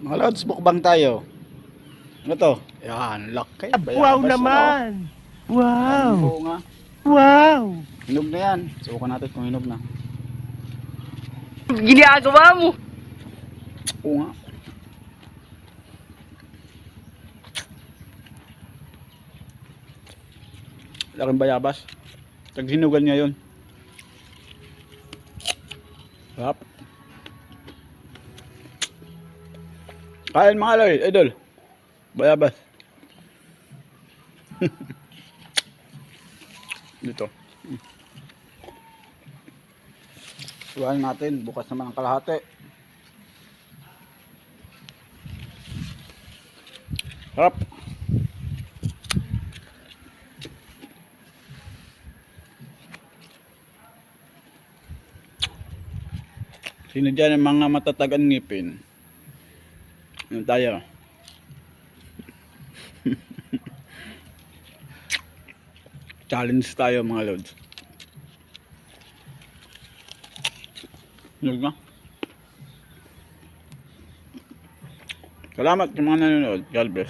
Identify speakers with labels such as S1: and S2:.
S1: Mga lods, mukbang tayo. Ano to? Yan, laki.
S2: Wow
S1: Bayabas,
S2: naman!
S1: Ano?
S2: Wow!
S1: Ang bunga.
S2: Wow!
S1: Hinog na yan. Subukan natin kung hinog na.
S2: Ginagawa mo!
S1: Oo nga. Laking bayabas. Taghinugan niya yun. Sarap. Kain mga loy, idol. Bayabas. Dito. Suwain natin. Bukas naman ang kalahati. Sarap. Sino dyan ang mga matatagan ngipin? Ano tayo? Challenge tayo mga lods. Yun nga. Salamat sa mga nanonood. God bless.